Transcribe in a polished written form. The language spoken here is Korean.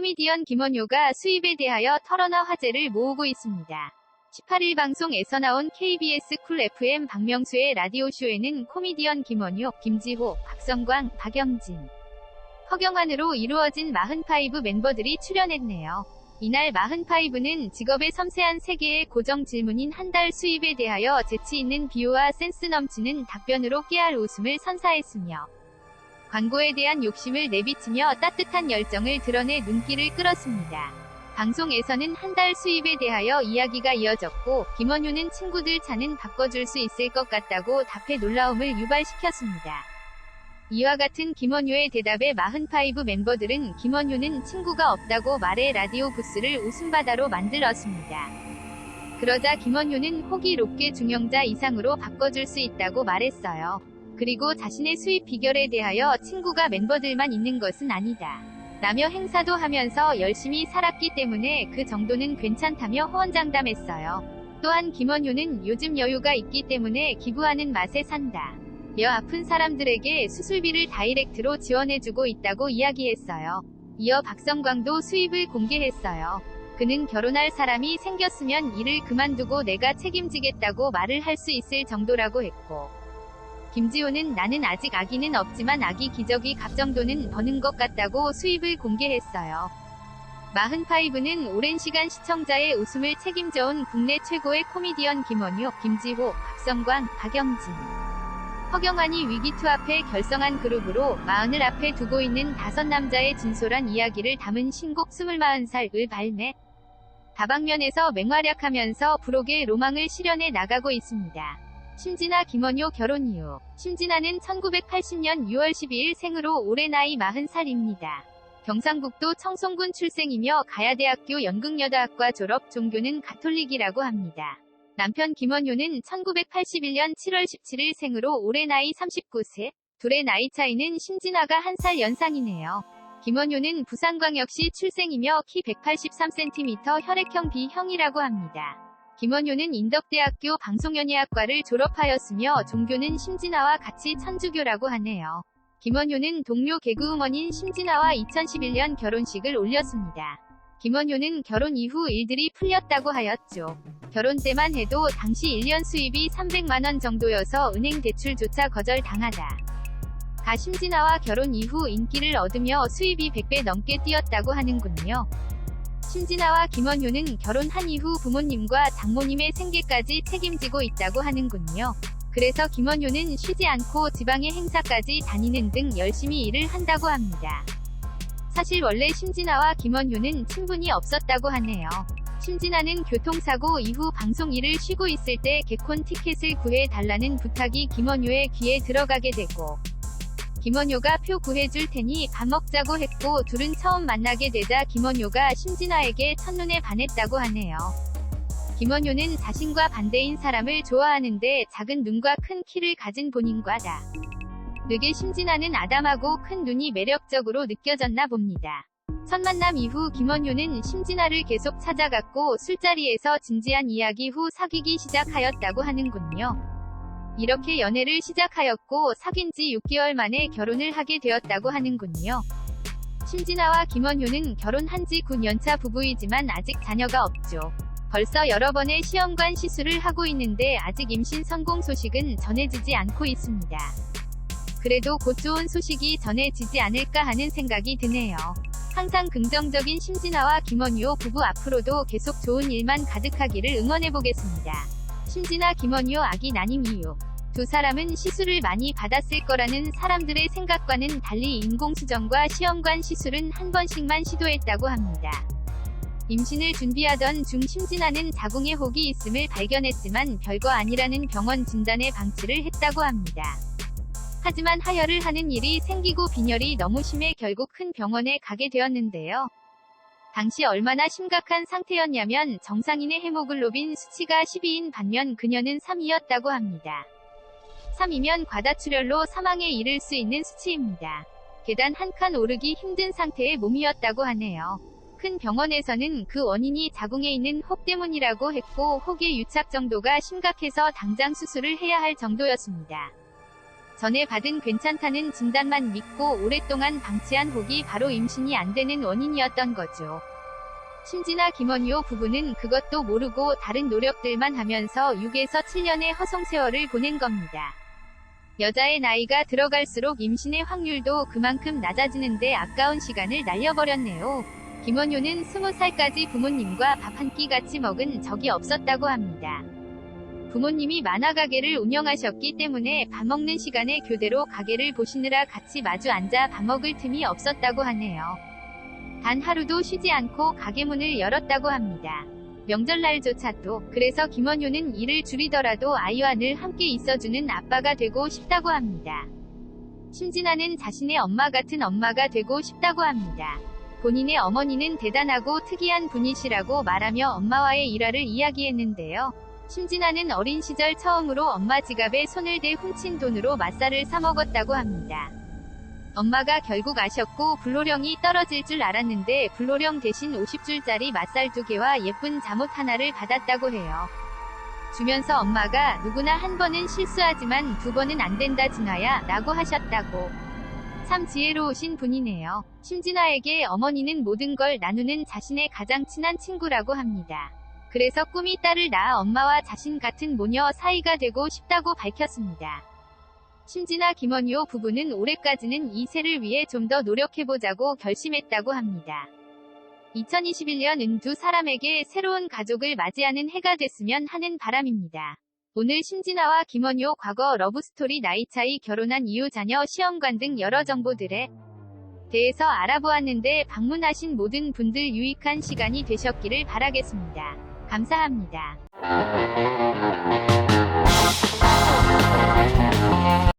코미디언 김원효가 수입에 대하여 털어놔 화제를 모으고 있습니다. 18일 방송에서 나온 KBS 쿨 FM 박명수의 라디오쇼에는 코미디언 김원효, 김지호, 박성광, 박영진, 허경환으로 이루어진 마흔파이브 멤버들이 출연했네요. 이날 마흔파이브는 직업의 섬세한 세계의 고정 질문인 한 달 수입에 대하여 재치 있는 비유와 센스 넘치는 답변으로 깨알 웃음을 선사했으며 광고에 대한 욕심을 내비치며 따뜻한 열정을 드러내 눈길을 끌었습니다. 방송에서는 한 달 수입에 대하여 이야기가 이어졌고 김원효는 친구들 차는 바꿔줄 수 있을 것 같다고 답해 놀라움을 유발시켰습니다. 이와 같은 김원효의 대답에 마흔파이브 멤버들은 김원효는 친구가 없다고 말해 라디오 부스를 웃음바다로 만들었습니다. 그러자 김원효는 호기롭게 중형자 이상으로 바꿔줄 수 있다고 말했어요. 그리고 자신의 수입 비결에 대하여 친구가 멤버들만 있는 것은 아니다 라며 행사도 하면서 열심히 살았기 때문에 그 정도는 괜찮다며 호언장담했어요. 또한 김원효는 요즘 여유가 있기 때문에 기부하는 맛에 산다. 며 아픈 사람들에게 수술비를 다이렉트로 지원해주고 있다고 이야기했어요. 이어 박성광도 수입을 공개했어요. 그는 결혼할 사람이 생겼으면 일을 그만두고 내가 책임지겠다고 말을 할 수 있을 정도라고 했고, 김지호는 나는 아직 아기는 없지만 아기 기저귀 값 정도는 버는 것 같다고 수입을 공개했어요. 마흔파이브는 오랜 시간 시청자의 웃음을 책임져온 국내 최고의 코미디언 김원효, 김지호, 박성광, 박영진, 허경환이 위기투합해 결성한 그룹으로 마흔을 앞에 두고 있는 5남자의 진솔한 이야기를 담은 신곡 24살을 발매. 다방면에서 맹활약하면서 부록의 로망을 실현해 나가고 있습니다. 심진아 김원효 결혼 이후 심진아는 1980년 6월 12일 생으로 올해 나이 40살입니다. 경상북도 청송군 출생이며 가야대학교 연극여대학과 졸업, 종교는 가톨릭이라고 합니다. 남편 김원효는 1981년 7월 17일 생으로 올해 나이 39세, 둘의 나이 차이는 심진아가 1살 연상이네요. 김원효는 부산광역시 출생이며 키 183cm, 혈액형 B형이라고 합니다. 김원효는 인덕대학교 방송연예학과를 졸업하였으며 종교는 심진아와 같이 천주교라고 하네요. 김원효는 동료 개그우먼인 심진아와 2011년 결혼식을 올렸습니다. 김원효는 결혼 이후 일들이 풀렸다고 하였죠. 결혼 때만 해도 당시 1년 수입이 300만원 정도여서 은행 대출조차 거절당하다 가 심진아와 결혼 이후 인기를 얻으며 수입이 100배 넘게 뛰었다고 하는군요. 심진아와 김원효는 결혼한 이후 부모님과 장모님의 생계까지 책임지고 있다고 하는군요. 그래서 김원효는 쉬지 않고 지방의 행사까지 다니는 등 열심히 일을 한다고 합니다. 사실 원래 심진아와 김원효는 친분이 없었다고 하네요. 심진아는 교통사고 이후 방송 일을 쉬고 있을 때 개콘 티켓을 구해달라는 부탁이 김원효의 귀에 들어가게 되고, 김원효가 표 구해줄 테니 밥 먹자고 했고 둘은 처음 만나게 되자 김원효가 심진아에게 첫눈에 반했다고 하네요. 김원효는 자신과 반대인 사람을 좋아하는데 작은 눈과 큰 키를 가진 본인과다 르게 심진아는 아담하고 큰 눈이 매력적으로 느껴졌나 봅니다. 첫 만남 이후 김원효는 심진아를 계속 찾아갔고 술자리에서 진지한 이야기 후 사귀기 시작하였다고 하는군요. 이렇게 연애를 시작하였고 사귄 지 6개월 만에 결혼을 하게 되었다고 하는군요. 심진아와 김원효는 결혼한 지 9년차 부부이지만 아직 자녀가 없죠. 벌써 여러 번의 시험관 시술을 하고 있는데 아직 임신 성공 소식은 전해지지 않고 있습니다. 그래도 곧 좋은 소식이 전해지지 않을까 하는 생각이 드네요. 항상 긍정적인 심진아와 김원효 부부 앞으로도 계속 좋은 일만 가득하기를 응원해보겠습니다. 심진아 김원효 아기 난임 이유. 두 사람은 시술을 많이 받았을 거라는 사람들의 생각과는 달리 인공수정과 시험관 시술은 한 번씩만 시도했다고 합니다. 임신을 준비하던 중 심진아는 자궁에 혹이 있음을 발견했지만 별거 아니라는 병원 진단에 방치를 했다고 합니다. 하지만 하혈을 하는 일이 생기고 빈혈이 너무 심해 결국 큰 병원에 가게 되었는데요. 당시 얼마나 심각한 상태였냐면 정상인의 헤모글로빈 수치가 12인 반면 그녀는 3이었다고 합니다. 3이면 과다출혈로 사망에 이를 수 있는 수치입니다. 계단 한 칸 오르기 힘든 상태의 몸이었다고 하네요. 큰 병원에서는 그 원인이 자궁에 있는 혹 때문이라고 했고 혹의 유착 정도가 심각해서 당장 수술을 해야 할 정도였습니다. 전에 받은 괜찮다는 진단만 믿고 오랫동안 방치한 혹이 바로 임신이 안 되는 원인이었던 거죠. 심진아 김원효 부부는 그것도 모르고 다른 노력들만 하면서 6에서 7년의 허송 세월을 보낸 겁니다. 여자의 나이가 들어갈수록 임신의 확률도 그만큼 낮아지는데 아까운 시간을 날려버렸네요. 김원효는 20살까지 부모님과 밥 한 끼 같이 먹은 적이 없었다고 합니다. 부모님이 만화 가게를 운영하셨기 때문에 밥 먹는 시간에 교대로 가게를 보시느라 같이 마주 앉아 밥 먹을 틈이 없었다고 하네요. 단 하루도 쉬지 않고 가게 문을 열었다고 합니다. 명절날조차도. 그래서 김원효는 일을 줄이더라도 아이와 늘 함께 있어주는 아빠가 되고 싶다고 합니다. 심진아는 자신의 엄마 같은 엄마가 되고 싶다고 합니다. 본인의 어머니는 대단하고 특이한 분이시라고 말하며 엄마와의 일화를 이야기했는데요. 심진아는 어린 시절 처음으로 엄마 지갑에 손을 대 훔친 돈으로 맛살을 사 먹었다고 합니다. 엄마가 결국 아셨고 불로령이 떨어질 줄 알았는데 불로령 대신 50줄짜리 맛살 2개와 예쁜 잠옷 하나를 받았다고 해요. 주면서 엄마가 누구나 한 번은 실수하지만 2번은 안 된다 진아야 라고 하셨다고. 참 지혜로우신 분이네요. 심진아에게 어머니는 모든 걸 나누는 자신의 가장 친한 친구라고 합니다. 그래서 꿈이 딸을 낳아 엄마와 자신 같은 모녀 사이가 되고 싶다고 밝혔습니다. 심진아 김원효 부부는 올해까지는 이 세를 위해 좀 더 노력해보자고 결심했다고 합니다. 2021년은 두 사람에게 새로운 가족을 맞이하는 해가 됐으면 하는 바람입니다. 오늘 심진아와 김원효 과거 러브스토리 나이 차이 결혼한 이후 자녀 시험관 등 여러 정보들에 대해서 알아보았는데 방문하신 모든 분들 유익한 시간이 되셨기를 바라겠습니다. 감사합니다.